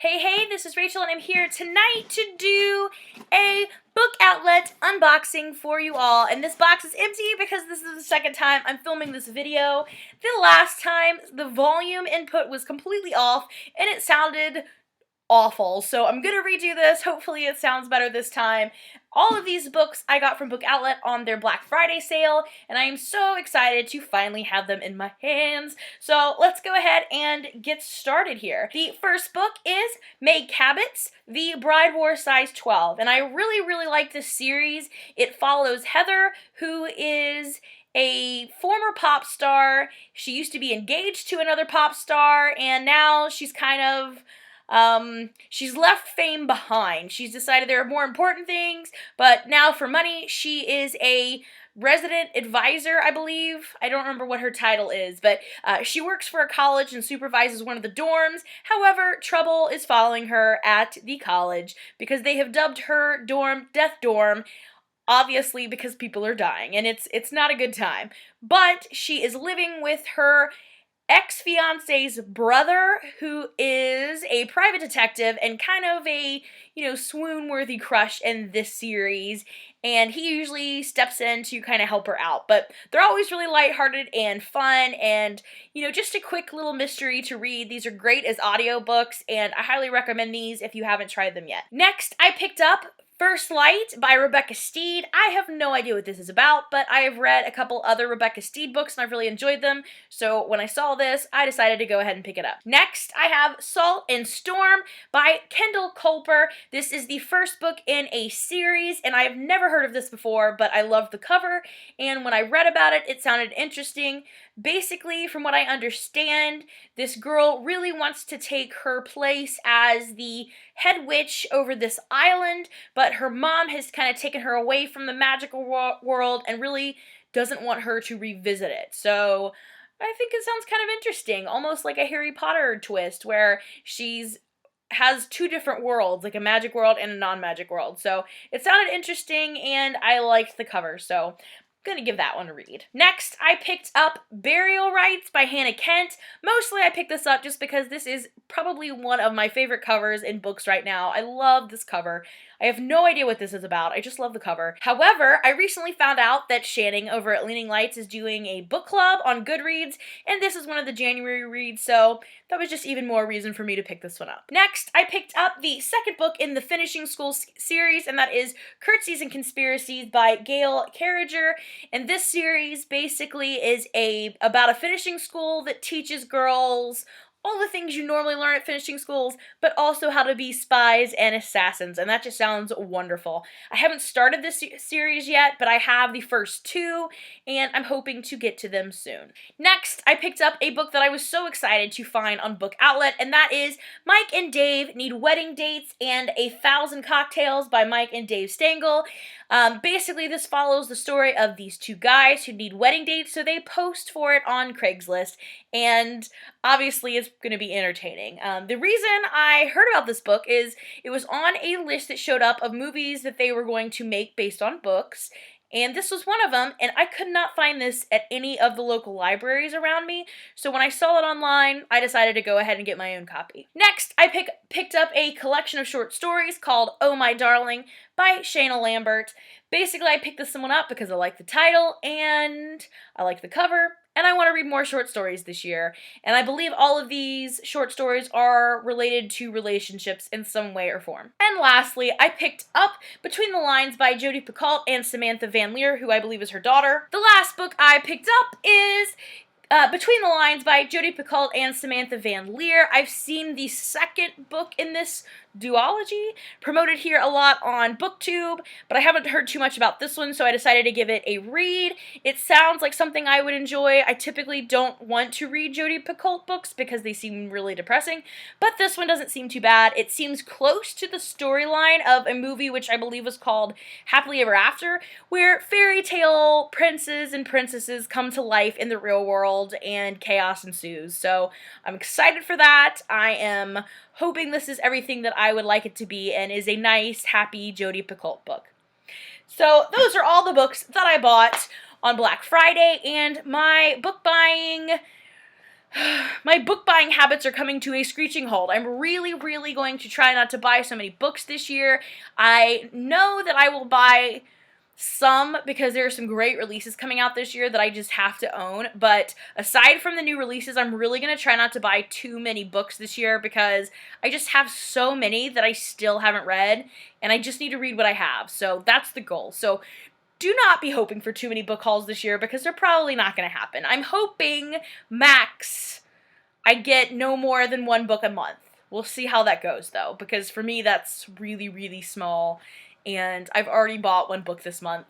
Hey, this is Rachel and I'm here tonight to do a book outlet unboxing for you all. And this box is empty because this is the second time I'm filming this video. The last time the volume input was completely off and it sounded awful. So I'm gonna redo this. Hopefully it sounds better this time. All of these books I got from BookOutlet on their Black Friday sale, and I am so excited to finally have them in my hands. So let's go ahead and get started here. The first book is Cabot's The Bride Wore Size 12, and I really like this series. It follows Heather, who is a former pop star. She used to be engaged to another pop star, and now she's kind of she's left fame behind. She's decided there are more important things, but now for money, she is a resident advisor, I believe. I don't remember what her title is, but she works for a college and supervises one of the dorms. However, trouble is following her at the college because they have dubbed her dorm Death Dorm, obviously because people are dying, and it's not a good time. But she is living with her ex-fiance's brother, who is a private detective and kind of a, swoon-worthy crush in this series, and he usually steps in to kind of help her out. But they're always really lighthearted and fun, and, just a quick little mystery to read. These are great as audiobooks, and I highly recommend these if you haven't tried them yet. Next, I picked up First Light by Rebecca Steed. I have no idea what this is about, but I have read a couple other Rebecca Steed books and I've really enjoyed them, so when I saw this, I decided to go ahead and pick it up. Next, I have Salt and Storm by Kendall Culper. This is the first book in a series, and I have never heard of this before, but I loved the cover, and when I read about it, it sounded interesting. Basically, from what I understand, this girl really wants to take her place as the head witch over this island, but her mom has kind of taken her away from the magical world and really doesn't want her to revisit it. So I think it sounds kind of interesting, almost like a Harry Potter twist where has two different worlds, like a magic world and a non-magic world. So it sounded interesting and I liked the cover, so I'm gonna give that one a read. Next, I picked up Burial Rites by Hannah Kent. Mostly I picked this up just because this is probably one of my favorite covers in books right now. I love this cover. I have no idea what this is about. I just love the cover. However, I recently found out that Shannon over at Leaning Lights is doing a book club on Goodreads, and this is one of the January reads, so that was just even more reason for me to pick this one up. Next, I picked up the second book in the Finishing School series, and that is Curtsies and Conspiracies by Gail Carriger. And this series basically is about a finishing school that teaches girls all the things you normally learn at finishing schools, but also how to be spies and assassins, and that just sounds wonderful. I haven't started this series yet, but I have the first two, and I'm hoping to get to them soon. Next, I picked up a book that I was so excited to find on BookOutlet, and that is Mike and Dave Need Wedding Dates and 1,000 Cocktails by Mike and Dave Stengel. Basically, this follows the story of these two guys who need wedding dates, so they post for it on Craigslist, and obviously it's going to be entertaining. The reason I heard about this book is it was on a list that showed up of movies that they were going to make based on books, and this was one of them, and I could not find this at any of the local libraries around me, so when I saw it online, I decided to go ahead and get my own copy. Next, I picked up a collection of short stories called Oh My Darling by Shannon Lambert. Basically, I picked this one up because I like the title, and I like the cover, and I want to read more short stories this year. And I believe all of these short stories are related to relationships in some way or form. And lastly, I picked up Between the Lines by Jodi Picoult and Samantha Van Leer, who I believe is her daughter. The last book I picked up is Between the Lines by Jodi Picoult and Samantha Van Leer. I've seen the second book in this duology promoted here a lot on BookTube, but I haven't heard too much about this one, so I decided to give it a read. It sounds like something I would enjoy. I typically don't want to read Jodi Picoult books because they seem really depressing, but this one doesn't seem too bad. It seems close to the storyline of a movie which I believe was called Happily Ever After, where fairy tale princes and princesses come to life in the real world and chaos ensues. So I'm excited for that. I am hoping this is everything that I would like it to be and is a nice, happy Jodi Picoult book. So those are all the books that I bought on Black Friday, and my book buying My book buying habits are coming to a screeching halt. I'm really, really going to try not to buy so many books this year. I know that I will buy some because there are some great releases coming out this year that I just have to own. But aside from the new releases, I'm really going to try not to buy too many books this year because I just have so many that I still haven't read, and I just need to read what I have. So that's the goal. So do not be hoping for too many book hauls this year because they're probably not going to happen. I'm hoping max I get no more than one book a month. We'll see how that goes though, because for me that's really, really small, and I've already bought one book this month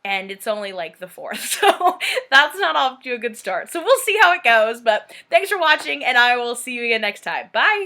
and it's only like the 4th, so that's not off to a good start. So we'll see how it goes, but thanks for watching and I will see you again next time. Bye!